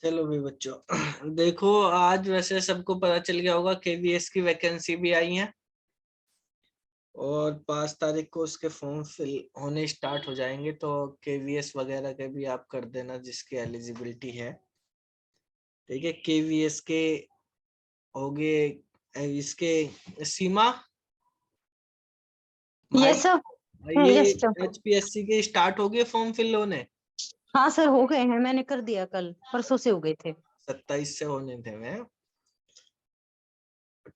चलो भी बच्चों देखो, आज वैसे सबको पता चल गया होगा केवीएस की वैकेंसी भी आई है और 5 तारीख को उसके फॉर्म फिल होने स्टार्ट हो जाएंगे। तो केवीएस वगैरह के भी आप कर देना जिसकी एलिजिबिलिटी है। ठीक है, केवीएस के हो गए, इसके सीमा भाई, यस सर। ये यस सर। एचपीएससी के स्टार्ट हो गए फॉर्म फिल होने। हाँ सर, हो गए हैं, मैंने कर दिया, कल परसों से हो गए थे। 27 से होने थे। मैं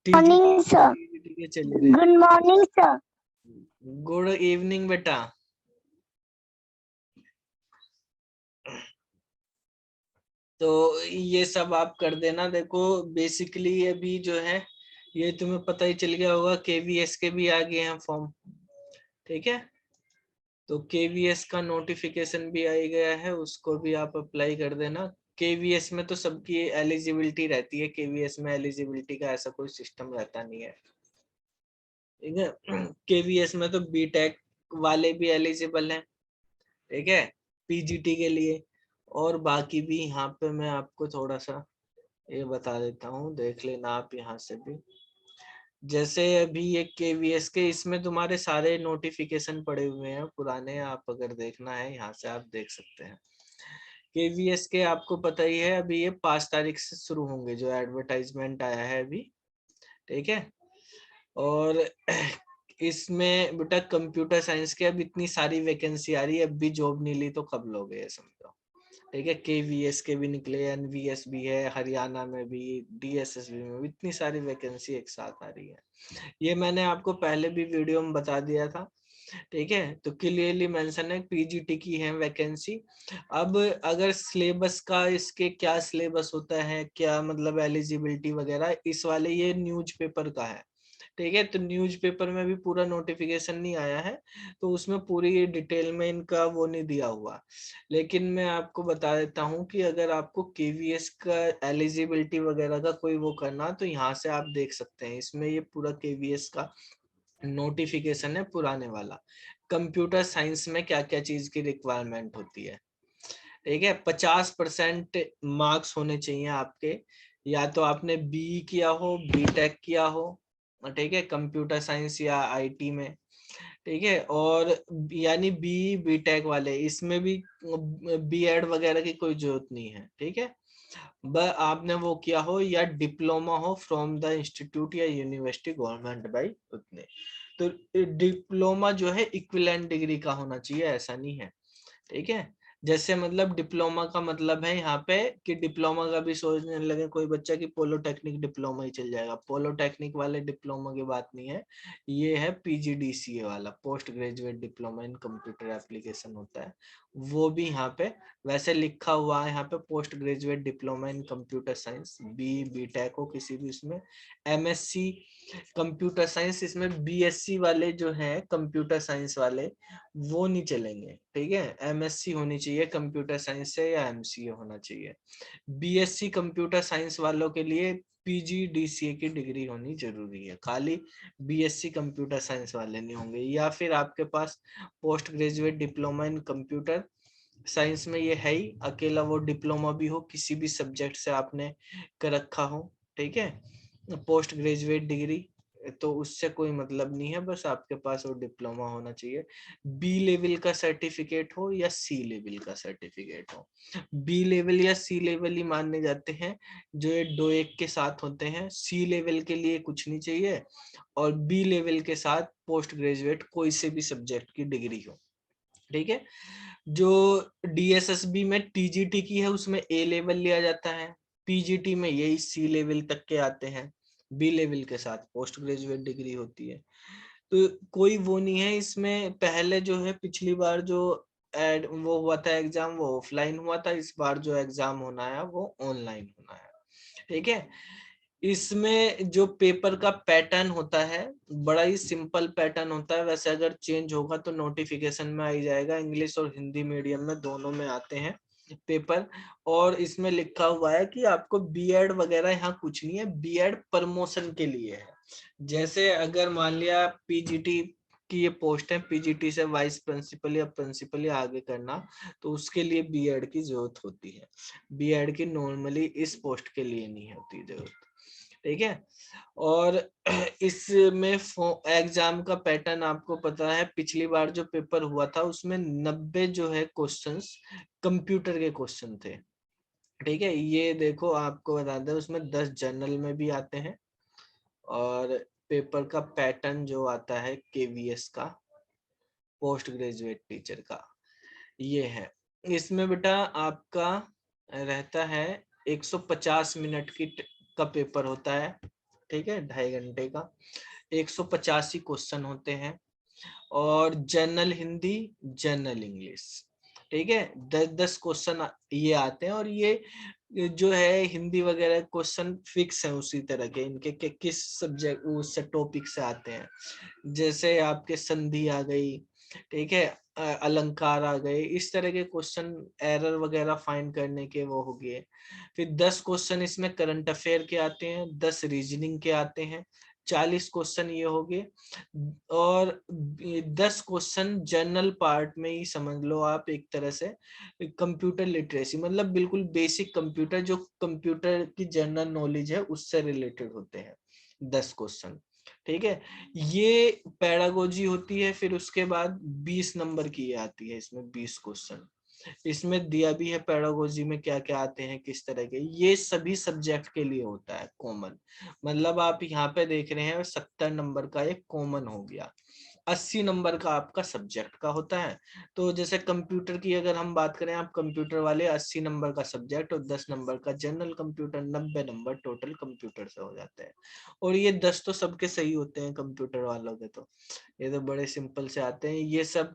मॉर्निंग सर। टीजीटी के चले रहे। Good morning sir. Good evening बेटा। तो ये सब आप कर देना। देखो बेसिकली ये भी जो है, ये तुम्हें पता ही चल गया होगा, केवीएस के भी आ गए हैं फॉर्म। ठीक है, तो केवीएस का नोटिफिकेशन भी आ ही गया है, उसको भी आप अप्लाई कर देना। केवीएस में तो सबकी एलिजिबिलिटी रहती है, केवीएस में एलिजिबिलिटी का ऐसा कोई सिस्टम रहता नहीं है। ठीक है, केवीएस में तो बीटेक वाले भी एलिजिबल हैं। ठीक है, पीजीटी के लिए। और बाकी भी यहाँ पे मैं आपको थोड़ा सा ये बता देता हूँ, देख लेना आप यहाँ से भी। जैसे अभी ये केवीएस के, इसमें तुम्हारे सारे नोटिफिकेशन पड़े हुए हैं पुराने, आप अगर देखना है यहाँ से आप देख सकते हैं। केवीएस के आपको पता ही है, अभी ये 5 तारीख से शुरू होंगे, जो एडवर्टाइजमेंट आया है अभी। ठीक है, और इसमें बेटा कंप्यूटर साइंस के अब इतनी सारी वैकेंसी आ रही है, अब भी जॉब नहीं ली तो कब लोगे ये समझो। ठीक है, केवीएस के भी निकले, एनवीएस भी है, हरियाणा में भी, डीएसएसबी में भी, इतनी सारी वैकेंसी एक साथ आ रही है। ये मैंने आपको पहले भी वीडियो में बता दिया था। ठीक है, तो क्लियरली मेंशन है पीजीटी की है वैकेंसी। अब अगर सिलेबस का, इसके क्या सिलेबस होता है, क्या मतलब एलिजिबिलिटी वगैरह, इस वाले ये न्यूज़पेपर का है। ठीक है, तो न्यूज़पेपर में भी पूरा नोटिफिकेशन नहीं आया है, तो उसमें पूरी डिटेल में इनका वो नहीं दिया हुआ। लेकिन मैं आपको बता देता हूँ कि अगर आपको केवीएस का एलिजिबिलिटी वगैरह का कोई वो करना, तो यहाँ से आप देख सकते हैं, इसमें ये पूरा केवीएस का नोटिफिकेशन है पुराने वाला। कंप्यूटर साइंस में क्या क्या चीज की रिक्वायरमेंट होती है। ठीक है, 50% मार्क्स होने चाहिए आपके, या तो आपने बी किया हो, बीटेक किया हो। ठीक है, कंप्यूटर साइंस या आईटी में। ठीक है, और यानी बी बीटेक वाले, इसमें भी बीएड वगैरह की कोई जरूरत नहीं है। ठीक है, आपने वो किया हो, या डिप्लोमा हो फ्रॉम द इंस्टीट्यूट या यूनिवर्सिटी गवर्नमेंट बाई उतने। तो डिप्लोमा जो है इक्विवेलेंट डिग्री का होना चाहिए, ऐसा नहीं है। ठीक है, जैसे मतलब डिप्लोमा का मतलब है यहाँ पे कि डिप्लोमा का भी सोचने लगे कोई बच्चा कि पोलोटेक्निक डिप्लोमा ही चल जाएगा, पोलोटेक्निक वाले डिप्लोमा की बात नहीं है। ये है पीजीडीसीए वाला, post graduate diploma in computer application होता है, वो भी यहाँ पे वैसे लिखा हुआ है। यहाँ पे post graduate diploma in computer science, BTech हो किसी भी उसमें, एमएससी कंप्यूटर साइंस, इसमें बीएससी वाले जो हैं कंप्यूटर साइंस वाले वो नहीं चलेंगे। ठीक है, एमएससी होनी चाहिए कंप्यूटर साइंस से, या एमसीए होना चाहिए। बीएससी कंप्यूटर साइंस वालों के लिए पीजीडीसीए की डिग्री होनी जरूरी है, खाली बीएससी कंप्यूटर साइंस वाले नहीं होंगे। या फिर आपके पास post graduate diploma in computer science में ये है ही अकेला, वो डिप्लोमा भी हो किसी भी सब्जेक्ट से आपने कर रखा हो। ठीक है, पोस्ट ग्रेजुएट डिग्री, तो उससे कोई मतलब नहीं है, बस आपके पास वो डिप्लोमा होना चाहिए। बी लेवल का सर्टिफिकेट हो या सी लेवल का सर्टिफिकेट हो, बी लेवल या सी लेवल ही मानने जाते हैं जो ये दो एक के साथ होते हैं। सी लेवल के लिए कुछ नहीं चाहिए, और बी लेवल के साथ पोस्ट ग्रेजुएट कोई से भी सब्जेक्ट की डिग्री हो। ठीक है, जो डीएसएसबी में टीजीटी की है उसमें ए लेवल लिया जाता है, पीजीटी में यही सी लेवल तक के आते हैं, बी लेवल के साथ पोस्ट ग्रेजुएट डिग्री होती है। तो कोई वो नहीं है इसमें। पहले जो है पिछली बार जो एड वो हुआ था एग्जाम, वो ऑफलाइन हुआ था, इस बार जो एग्जाम होना है वो ऑनलाइन होना है। ठीक है, इसमें जो पेपर का पैटर्न होता है बड़ा ही सिंपल पैटर्न होता है, वैसे अगर चेंज होगा तो नोटिफिकेशन में आ ही जाएगा। इंग्लिश और हिंदी मीडियम में दोनों में आते हैं पेपर, और इसमें लिखा हुआ है कि आपको बीएड वगैरह यहाँ कुछ नहीं है, बीएड प्रमोशन के लिए है। जैसे अगर मान लिया पीजीटी की ये पोस्ट है, पीजीटी से वाइस प्रिंसिपल या प्रिंसिपल या आगे करना, तो उसके लिए बीएड की जरूरत होती है। बीएड की नॉर्मली इस पोस्ट के लिए नहीं होती जरूरत, ठीक है। और इसमें एग्जाम का पैटर्न आपको पता है, पिछली बार जो पेपर हुआ था उसमें 90 जो है क्वेश्चंस कंप्यूटर के क्वेश्चन थे, ठीक है। ये देखो आपको बता दें, उसमें 10 जनरल में भी आते हैं, और पेपर का पैटर्न जो आता है केवीएस का, पोस्ट ग्रेजुएट टीचर का, ये है। इसमें बेटा आपका रहता है 150 मिनट का पेपर होता है, ठीक है, 2.5 घंटे का, 185 क्वेश्चन होते हैं, और जनरल हिंदी, जनरल इंग्लिश, ठीक है, 10-10 क्वेश्चन ये आते हैं। और ये जो है हिंदी वगैरह क्वेश्चन फिक्स है उसी तरह के, इनके के किस सब्जेक्ट उस टॉपिक से आते हैं, जैसे आपके संधि आ गई, ठीक है, अलंकार आ गए, इस तरह के क्वेश्चन, एरर वगैरह फाइंड करने के वो हो गए। फिर 10 क्वेश्चन इसमें करंट अफेयर के आते हैं, 10 रीजनिंग के आते हैं, 40 क्वेश्चन ये हो गए, और 10 क्वेश्चन जनरल पार्ट में ही समझ लो आप, एक तरह से कंप्यूटर लिटरेसी, मतलब बिल्कुल बेसिक कंप्यूटर, जो कंप्यूटर की जनरल नॉलेज है उससे रिलेटेड होते हैं 10 क्वेश्चन, ठीक है। ये पैडागोजी होती है। फिर उसके बाद 20 नंबर की आती है, इसमें 20 क्वेश्चन इसमें दिया भी है, पैडागोजी में क्या क्या आते हैं, किस तरह के, ये सभी सब्जेक्ट के लिए होता है कॉमन। मतलब आप यहाँ पे देख रहे हैं 70 नंबर का एक कॉमन हो गया, 80 नंबर का आपका सब्जेक्ट का होता है। तो जैसे कंप्यूटर की अगर हम बात करें, आप कंप्यूटर वाले 80 नंबर का सब्जेक्ट और 10 नंबर का general computer, 90 number total computer से हो जाते हैं। और ये 10 तो सबके सही होते हैं कंप्यूटर वालों के, तो ये तो बड़े सिंपल से आते हैं ये सब।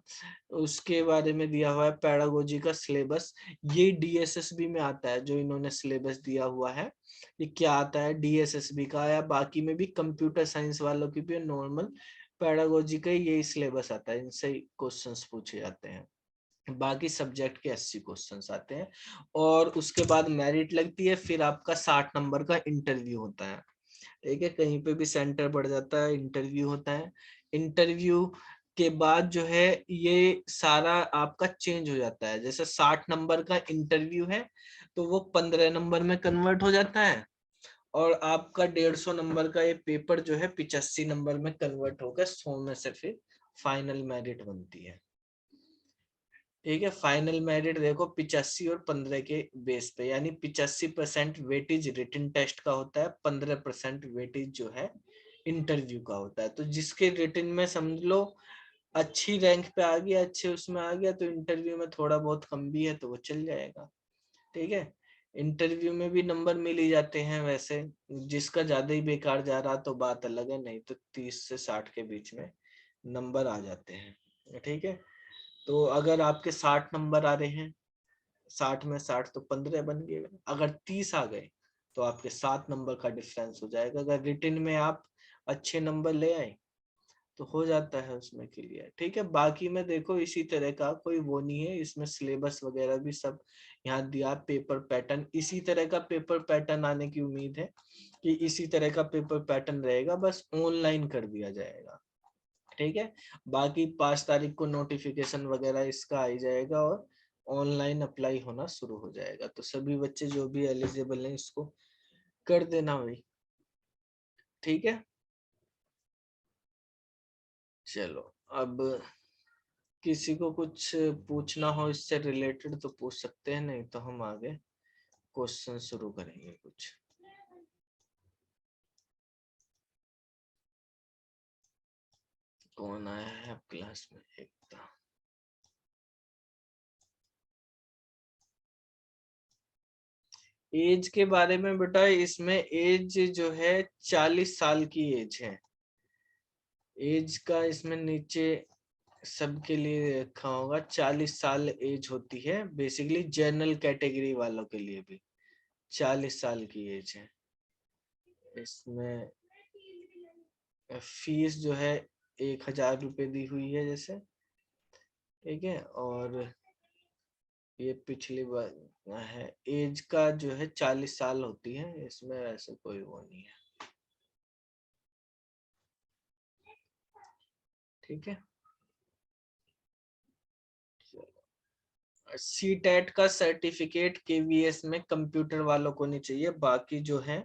उसके बारे में दिया हुआ है पैडागोजी का सिलेबस, ये डीएसएसबी में आता है, जो इन्होंने सिलेबस दिया हुआ है ये क्या आता है डीएसएसबी का, या बाकी में भी कंप्यूटर साइंस वालों की भी नॉर्मल पैडागोजी का यही सिलेबस आता है, इनसे क्वेश्चंस पूछे जाते हैं। बाकी सब्जेक्ट के 80 क्वेश्चंस आते हैं, और उसके बाद मेरिट लगती है। फिर आपका 60 नंबर का इंटरव्यू होता है, ठीक है, कहीं पे भी सेंटर पड़ जाता है, इंटरव्यू होता है। इंटरव्यू के बाद जो है ये सारा आपका चेंज हो जाता है, जैसे 60 नंबर का इंटरव्यू है तो वो 15 नंबर में कन्वर्ट हो जाता है, और आपका 150 नंबर का ये पेपर जो है 85 नंबर में कन्वर्ट होकर 100 में से फिर फाइनल मेरिट बनती है, ठीक है। फाइनल मेरिट देखो 85 और 15 के बेस पे, यानी 85% वेटेज रिटन टेस्ट का होता है, 15% वेटेज जो है इंटरव्यू का होता है। तो जिसके रिटन में समझ लो अच्छी रैंक पे आ गया, अच्छे उसमें आ गया, तो इंटरव्यू में थोड़ा बहुत कम भी है तो वो चल जाएगा, ठीक है। इंटरव्यू में भी नंबर मिल ही जाते हैं वैसे, जिसका ज्यादा ही बेकार जा रहा तो बात अलग है, नहीं तो 30 से 60 के बीच में नंबर आ जाते हैं, ठीक है। तो अगर आपके 60 नंबर आ रहे हैं, 60 में 60 तो 15 बन गए, अगर 30 आ गए तो आपके 7 नंबर का डिफरेंस हो जाएगा। अगर रिटन में आप अच्छे नंबर ले आए तो हो जाता है उसमें क्लियर, ठीक है। बाकी में देखो इसी तरह का कोई वो नहीं है, इसमें सिलेबस वगैरह भी सब यहाँ दिया, पेपर पैटर्न इसी तरह का पेपर पैटर्न आने की उम्मीद है कि इसी तरह का पेपर पैटर्न रहेगा, बस ऑनलाइन कर दिया जाएगा, ठीक है। बाकी 5 तारीख को नोटिफिकेशन वगैरह इसका आ ही जाएगा, और ऑनलाइन अप्लाई होना शुरू हो जाएगा। तो सभी बच्चे जो भी एलिजिबल हैं इसको कर देना भाई, ठीक है। चलो, अब किसी को कुछ पूछना हो इससे रिलेटेड तो पूछ सकते हैं, नहीं तो हम आगे क्वेश्चन शुरू करेंगे कुछ। कौन आया है क्लास में? एकता। एज के बारे में बेटा, इसमें एज जो है 40 साल की एज है। एज का इसमें नीचे सबके लिए रखा होगा, 40 साल एज होती है बेसिकली, जनरल कैटेगरी वालों के लिए भी 40 साल की एज है। इसमें फीस जो है 1000 रुपये दी हुई है जैसे, ठीक है। और ये पिछली बार है, एज का जो है 40 साल होती है, इसमें ऐसे कोई वो नहीं है, ठीक है। सीटेट का सर्टिफिकेट केवीएस में कंप्यूटर वालों को नहीं चाहिए, बाकी जो है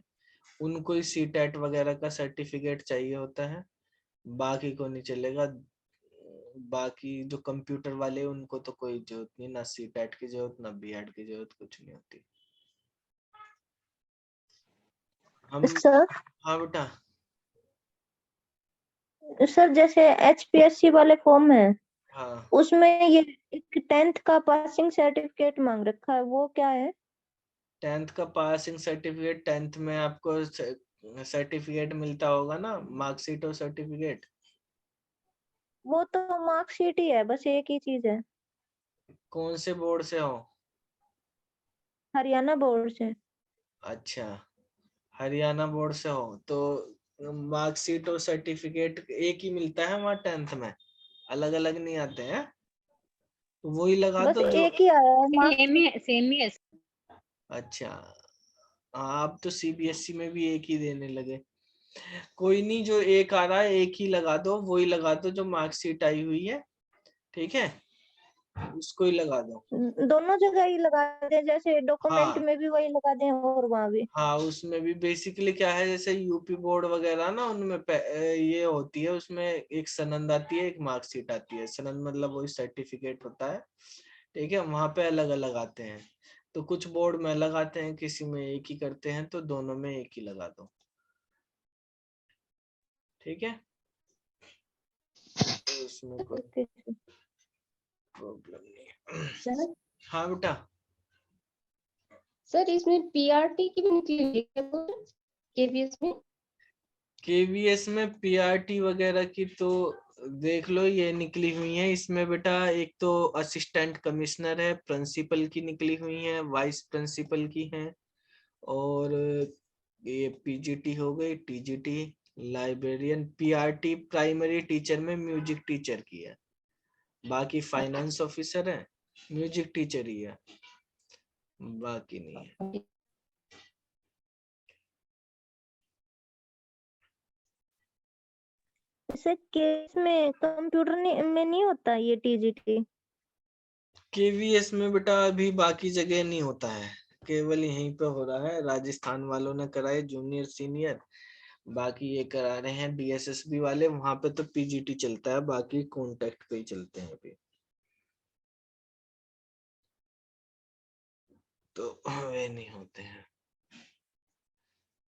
उनको ही सीटेट वगैरह का सर्टिफिकेट चाहिए होता है, बाकी को नहीं चलेगा। बाकी जो कंप्यूटर वाले उनको तो कोई जरूरत नहीं, ना सीटेट की जरूरत ना बीएड की जरूरत, कुछ नहीं होती। हम सर हाँ बेटा। सर जैसे एचपीएससी वाले फॉर्म है, हाँ, उसमें ये एक 10th का पासिंग सर्टिफिकेट मांग रखा है, वो क्या है? 10th का पासिंग सर्टिफिकेट, 10th में आपको सर्टिफिकेट मिलता होगा ना, मार्कशीट और सर्टिफिकेट। वो तो मार्कशीट ही है, बस एक ही चीज है। कौन से बोर्ड से हो? हरियाणा बोर्ड से। अच्छा, हरियाणा बोर्ड से हो तो मार्कशीट और सर्टिफिकेट एक ही मिलता है वहाँ 10th में, अलग अलग नहीं आते हैं, तो वही लगा बस दो जो। एक ही आया है सेम ही मार्कशीट। है, सेम ही है। अच्छा, हाँ, अब तो सीबीएसई में भी एक ही देने लगे। कोई नहीं, जो एक आ रहा है एक ही लगा दो, वही लगा दो जो मार्कशीट आई हुई है, ठीक है, उसको ही लगा दो। दोनों जगह ही लगा दें, जैसे डॉक्यूमेंट हाँ में भी वही लगा दें और वहां भी। हाँ, उसमें भी बेसिकली क्या है, जैसे यूपी बोर्ड वगैरह ना, उनमें ये होती है, उसमें एक सनद आती है, एक मार्कशीट आती है। सनद मतलब वही सर्टिफिकेट होता है, ठीक है, वहां पे अलग अलग आते हैं। तो कुछ बोर्ड में अलग आते हैं, किसी में एक ही करते हैं, तो दोनों में एक ही लगा दो, ठीक है, तो उसमें कोई ओके प्रॉब्लम नहीं है। सर हाँ बेटा। सर इसमें पीआरटी की भी निकली है क्या केवीएस में? केवीएस में पीआरटी वगैरह की तो देख लो, ये निकली हुई है इसमें बेटा। एक तो असिस्टेंट कमिश्नर है, प्रिंसिपल की निकली हुई है, वाइस प्रिंसिपल की है, और ये पीजीटी हो गई, TGT, librarian. PRT primary teacher में म्यूजिक टीचर की है, बाकी फाइनेंस ऑफिसर है, म्यूजिक टीचर ही है, बाकी नहीं है। जैसे केस में कंप्यूटर में नहीं होता ये टीजीटी? केवीएस में बेटा अभी बाकी जगह नहीं होता है, केवल यहीं पे हो रहा है। राजस्थान वालों ने कराए जूनियर सीनियर, बाकी ये करा रहे हैं डीएसएसबी वाले, वहां पे तो पीजीटी चलता है, बाकी कॉन्टेक्ट पे ही चलते हैं अभी, तो वे नहीं होते हैं।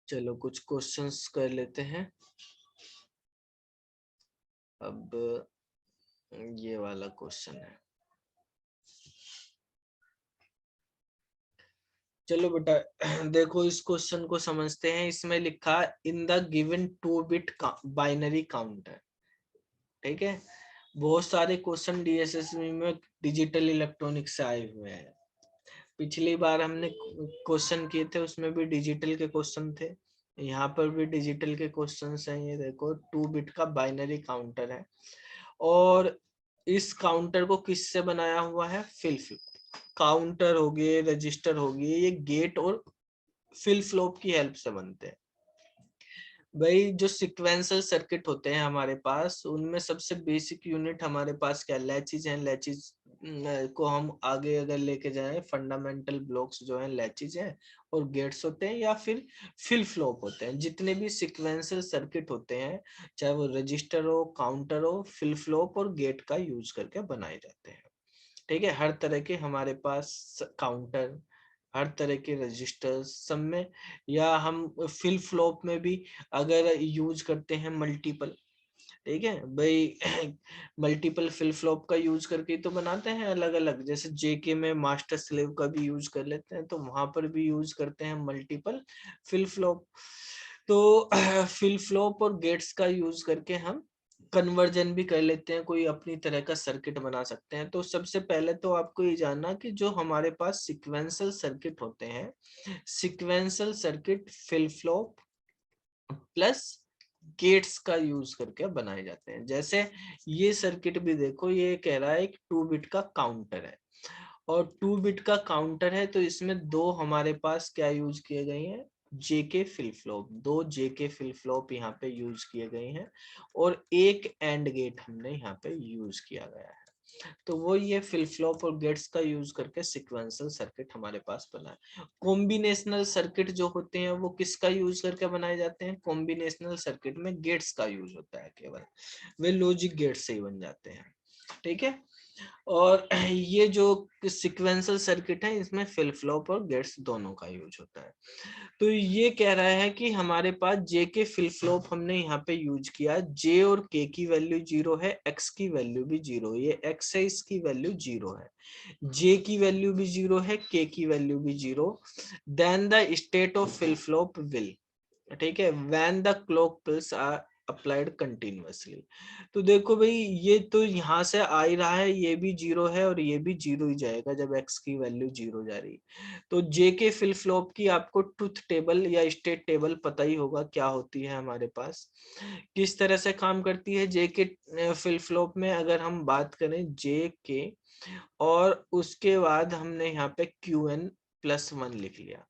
चलो कुछ क्वेश्चंस कर लेते हैं। अब ये वाला क्वेश्चन है, चलो बेटा देखो इस क्वेश्चन को समझते हैं। इसमें लिखा in the given 2 bit binary counter, ठीक है। बहुत सारे क्वेश्चन डीएसएसबी में डिजिटल इलेक्ट्रॉनिक से आए हुए हैं। पिछली बार हमने क्वेश्चन किए थे, उसमें भी डिजिटल के क्वेश्चन थे, यहाँ पर भी डिजिटल के क्वेश्चन हैं। ये देखो 2 बिट का बाइनरी काउंटर है, और इस काउंटर को किससे बनाया हुआ है? फिल काउंटर हो गए, रजिस्टर हो गए, ये गेट और फिल फ्लॉप की हेल्प से बनते हैं। भाई जो सिक्वेंशियल सर्किट होते हैं हमारे पास, उनमें सबसे बेसिक यूनिट हमारे पास क्या, लैचेज हैं। लैचेज को हम आगे अगर लेके जाएं, फंडामेंटल ब्लॉक्स जो हैं लैचेज हैं, और गेट्स होते हैं, या फिर फिल फ्लॉप होते हैं। जितने भी सिक्वेंशियल सर्किट होते हैं, चाहे वो रजिस्टर हो, काउंटर हो, फिल फ्लॉप और गेट का यूज करके बनाए जाते हैं, ठीक है। हर तरह के हमारे पास काउंटर, हर तरह के रजिस्टर सब में, या हम फिल फ्लॉप में भी अगर यूज करते हैं मल्टीपल, ठीक है भाई मल्टीपल फिल फ्लॉप का यूज करके तो बनाते हैं अलग अलग। जैसे जेके में मास्टर स्लेव का भी यूज कर लेते हैं, तो वहां पर भी यूज करते हैं मल्टीपल फिल फ्लॉप। तो फिल फ्लॉप और गेट्स का यूज करके हम कन्वर्जन भी कर लेते हैं, कोई अपनी तरह का सर्किट बना सकते हैं। तो सबसे पहले तो आपको ये जानना कि जो हमारे पास सिक्वेंशियल सर्किट होते हैं, sequential circuit flip flop plus gates का यूज करके बनाए जाते हैं। जैसे ये सर्किट भी देखो, ये कह रहा है एक 2 बिट का काउंटर है, और 2 बिट का काउंटर है, तो इसमें दो हमारे पास क्या यूज किए गए हैं? जेके फ्लिप फ्लॉप, दो जेके फ्लिप फ्लॉप यहाँ पे यूज किए गए हैं, और एक एंड गेट हमने यहाँ पे यूज किया गया है। तो वो ये फ्लिप फ्लॉप और गेट्स का यूज करके सिक्वेंशियल सर्किट हमारे पास बना है। कॉम्बिनेशनल सर्किट जो होते हैं वो किसका यूज करके बनाए जाते हैं? कॉम्बिनेशनल सर्किट में गेट्स का यूज होता है केवल, वे लॉजिक गेट्स से ही बन जाते हैं, ठीक है। और ये जो सिक्वेंशियल सर्किट है इसमें फ्लिप फ्लॉप और गेट्स दोनों का यूज होता है। तो ये कह रहा है कि हमारे पास जे के फ्लिप फ्लॉप हमने यहाँ पे यूज किया, जे और के की वैल्यू 0 है, एक्स की वैल्यू भी 0, ये एक्स है इसकी वैल्यू 0 है, जे की वैल्यू भी 0 है, के की वैल्यू भी 0, then the state of flip flop will, ठीक है, when the clock pulse are applied continuously. तो देखो भाई ये तो यहाँ से आ ही रहा है, ये भी 0 है और ये भी 0 ही जाएगा जब x की वैल्यू 0 जा रही। तो जे के फ्लिप फ्लॉप की आपको ट्रुथ टेबल या स्टेट टेबल पता ही होगा क्या होती है हमारे पास, किस तरह से काम करती है जे के फ्लिप फ्लॉप में। अगर हम बात करें जे के और उसके बाद हमने यहाँ पे Qn+1 लिख लिया,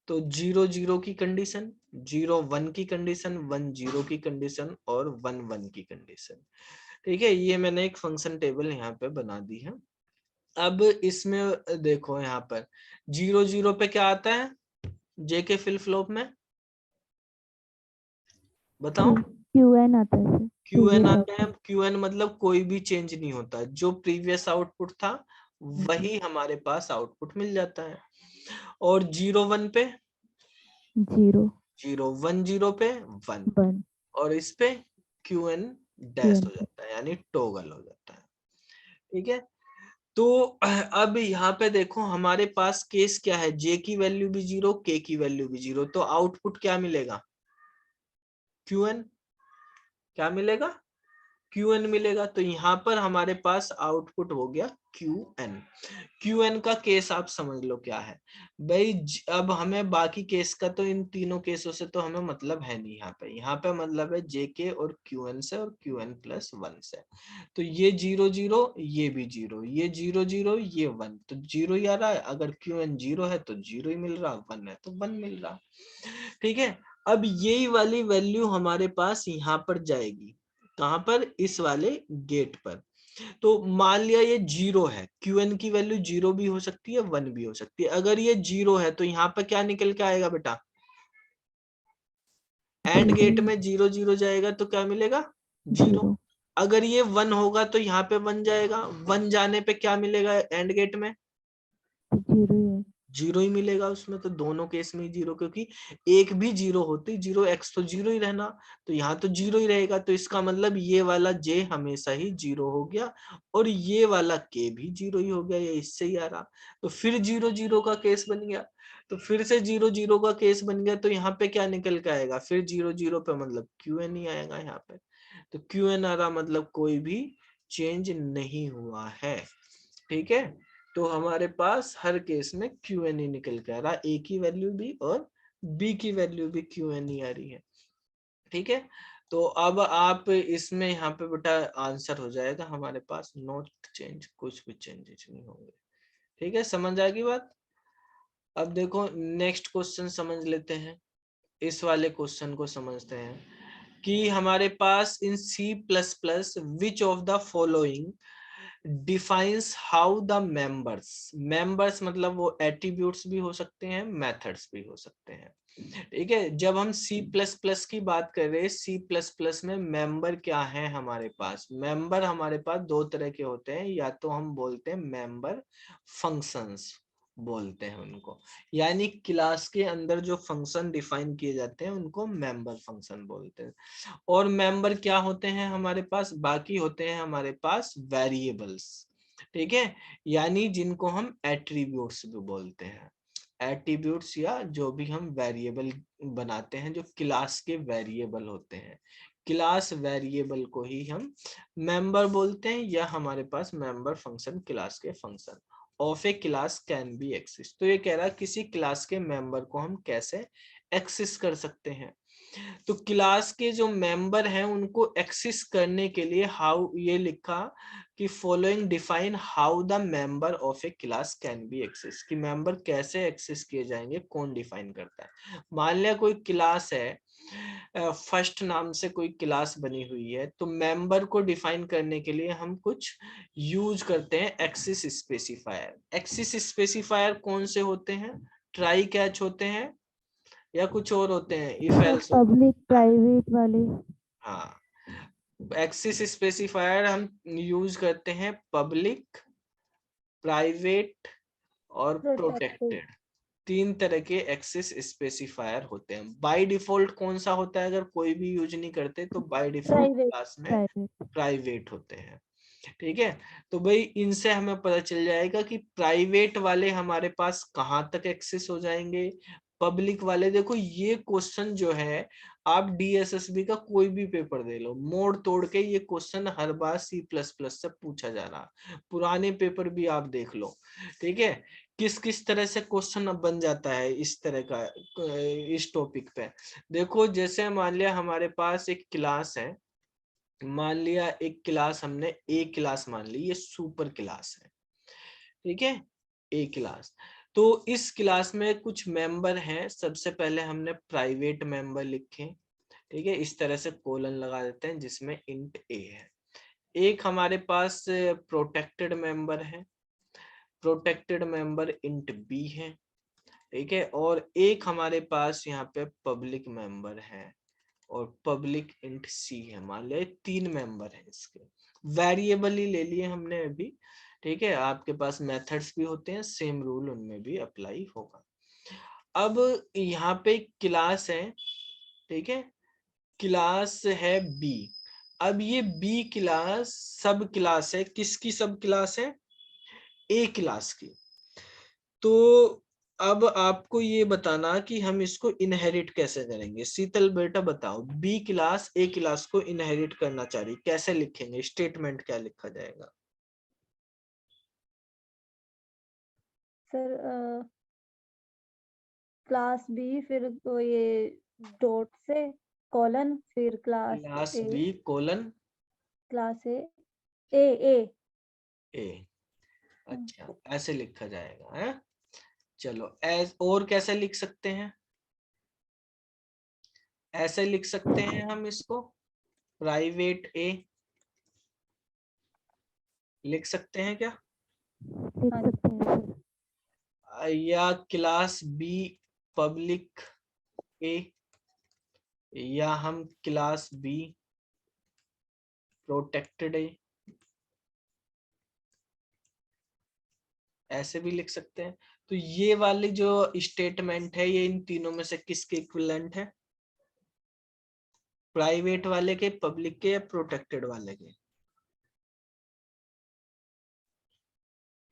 तो 0 0 की कंडीशन, 0 1 की कंडीशन, 1 0 की कंडीशन और 1 1 की कंडीशन, ठीक है। ये मैंने एक फंक्शन टेबल यहाँ पे बना दी है। अब इसमें देखो यहाँ पर 0 0 पे क्या आता है जे के फ्लिप फ्लॉप में, बताओ? Qn आता है सर। Qn आता है। Qn मतलब कोई भी चेंज नहीं होता, जो प्रीवियस आउटपुट था वही हमारे पास आउटपुट मिल जाता है। और 0 1 पे 0 0, 1 0 पे 1 1 और इस पे Qn डैश हो जाता है, यानी टॉगल हो जाता है, ठीक है। तो अब यहाँ पे देखो हमारे पास केस क्या है, जे की वैल्यू भी 0, के की वैल्यू भी 0, तो आउटपुट क्या मिलेगा? Qn। क्या मिलेगा? Qn मिलेगा। तो यहाँ पर हमारे पास आउटपुट हो गया Qn। Qn का केस आप समझ लो क्या है भाई। अब हमें बाकी केस का तो इन तीनों केसों से तो हमें मतलब है नहीं, यहाँ पे मतलब है JK और Qn से और Qn+1 से। तो ये 0 0, ये भी 0, ये 0 0, ये 1, तो 0 ही आ रहा है। अगर Qn 0 है तो 0 ही मिल रहा, 1 है तो 1 मिल रहा, ठीक है। अब यही वाली वैल्यू हमारे पास यहाँ पर जाएगी, कहां पर? इस वाले गेट पर। तो मान लिया ये 0 है, Qn की वैल्यू 0 भी हो सकती है 1 भी हो सकती है। अगर ये 0 है तो यहाँ पर क्या निकल के आएगा बेटा? एंड गेट में 0 0 जाएगा तो क्या मिलेगा? 0। अगर ये 1 होगा तो यहाँ पे 1 जाएगा, 1 जाने पे क्या मिलेगा एंड गेट में? 0 ही मिलेगा उसमें। तो दोनों केस में 0, क्योंकि एक भी 0 होती 0 x तो 0 ही रहना, तो यहाँ तो 0 ही रहेगा। तो इसका मतलब ये वाला j हमेशा ही 0 हो गया और ये वाला k भी 0 ही हो गया, ये इससे ही आ रहा। तो फिर 0 0 का केस बन गया, तो फिर से 0 0 का केस बन गया। तो यहाँ पे क्या निकल के आएगा? फिर 0 0 पे मतलब Qn ही आएगा यहाँ पे। तो Qn आ रहा मतलब कोई भी चेंज नहीं हुआ है, ठीक है। तो हमारे पास हर केस में Qn ही निकल के आ रहा, a की वैल्यू भी और b की वैल्यू भी Qn ही आ रही है, ठीक है। तो अब आप इसमें यहाँ पे बेटा आंसर हो जाएगा हमारे पास नॉट चेंज, कुछ भी चेंजेस नहीं होंगे, ठीक है। समझ आ गई बात? अब देखो नेक्स्ट क्वेश्चन समझ लेते हैं। इस वाले क्वेश्चन को समझते हैं कि हमारे पास इन C++ which of the following defines how the members मतलब वो एट्रीब्यूट्स भी हो सकते हैं, मेथड्स भी हो सकते हैं, ठीक है। जब हम C++ की बात कर रहे हैं, C++ में मेंबर क्या है हमारे पास? मेंबर हमारे पास दो तरह के होते हैं, या तो हम बोलते हैं मेंबर फंक्शंस बोलते हैं उनको, यानी क्लास के अंदर जो फंक्शन डिफाइन किए जाते हैं उनको मेंबर फंक्शन बोलते हैं। और मेंबर क्या होते हैं हमारे पास? बाकी होते हैं हमारे पास वेरिएबल्स, ठीक है, यानी जिनको हम एट्रीब्यूट्स भी बोलते हैं। एट्रीब्यूट्स या जो भी हम वेरिएबल बनाते हैं जो क्लास के वेरिएबल होते हैं, क्लास वेरिएबल को ही हम मेंबर बोलते हैं, या हमारे पास मेंबर फंक्शन क्लास के function of a class can B axis. तो ये कह रहा है किसी क्लास के मेंबर को हम कैसे एक्सेस कर सकते हैं। तो क्लास के जो मेंबर हैं उनको एक्सेस करने के लिए हाउ ये लिखा कि following define how the member of a class can be access, कि मेंबर कैसे एक्सेस किए जाएंगे कौन डिफाइन करता है। मान लिया कोई क्लास है, फर्स्ट नाम से कोई क्लास बनी हुई है, तो मेंबर को डिफाइन करने के लिए हम कुछ यूज करते हैं एक्सेस स्पेसिफायर। एक्सेस स्पेसिफायर कौन से होते हैं? ट्राई कैच होते हैं या कुछ और होते हैं? इफ एल्स, पब्लिक प्राइवेट वाले। हाँ, एक्सेस स्पेसिफायर हम यूज करते हैं पब्लिक, प्राइवेट और प्रोटेक्टेड। प्रोटेक्टेड। तीन तरह के एक्सेस स्पेसिफायर होते हैं। बाय डिफॉल्ट कौन सा होता है? अगर कोई भी यूज नहीं करते तो बाय डिफॉल्ट प्राइवेट। क्लास में प्राइवेट। प्राइवेट होते हैं। ठीक है, तो भाई इनसे हमें पता चल जाएगा कि प्राइवेट वाले हमारे पास कहां तक एक्सेस हो जाएंगे, पब्लिक वाले। देखो ये क्वेश्चन जो है, आप डीएसएसबी का कोई भी पेपर दे लो, मोड़ तोड़ के ये क्वेश्चन हर बार C++ से पूछा जा रहा, पुराने पेपर भी आप देख लो। ठीक है, किस किस तरह से क्वेश्चन अब बन जाता है इस तरह का, इस टॉपिक पे। देखो जैसे मान लिया हमारे पास एक क्लास है, मान लिया एक क्लास हमने ए क्लास मान ली, ये सुपर क्लास है। ठीक है, ए क्लास। तो इस क्लास में कुछ मेंबर हैं, सबसे पहले हमने प्राइवेट मेंबर लिखे। ठीक है, इस तरह से कोलन लगा देते हैं जिसमें इंट ए है। एक हमारे पास प्रोटेक्टेड मेंबर है, प्रोटेक्टेड मेंबर इंट बी है। ठीक है, और एक हमारे पास यहाँ पे पब्लिक मेंबर है और पब्लिक इंट सी है। मान लिया 3 मेंबर है, इसके वेरिएबल ही ले लिए हमने अभी। ठीक है, आपके पास मेथड्स भी होते हैं, सेम रूल उनमें भी अप्लाई होगा। अब यहाँ पे क्लास है, ठीक है, क्लास है बी। अब ये बी क्लास सब क्लास है, किसकी सब क्लास है? ए क्लास की। तो अब आपको ये बताना कि हम इसको इनहेरिट कैसे करेंगे। शीतल बेटा बताओ, बी क्लास ए क्लास को इनहेरिट करना चाह रही, कैसे लिखेंगे? स्टेटमेंट क्या लिखा जाएगा? सर क्लास बी, फिर वो ये डॉट से कॉलन, फिर class class A. B colon class A A A. A. अच्छा, ऐसे लिखा जाएगा है। चलो और कैसे लिख सकते हैं? ऐसे लिख सकते हैं हम इसको, प्राइवेट ए लिख सकते हैं क्या? लिख सकते हैं सर। या क्लास बी पब्लिक ए, या हम क्लास बी प्रोटेक्टेड ए, ऐसे भी लिख सकते हैं। तो ये वाली जो स्टेटमेंट है, ये इन तीनों में से किसके इक्विवेलेंट है? प्राइवेट वाले के, पब्लिक के, या प्रोटेक्टेड वाले के?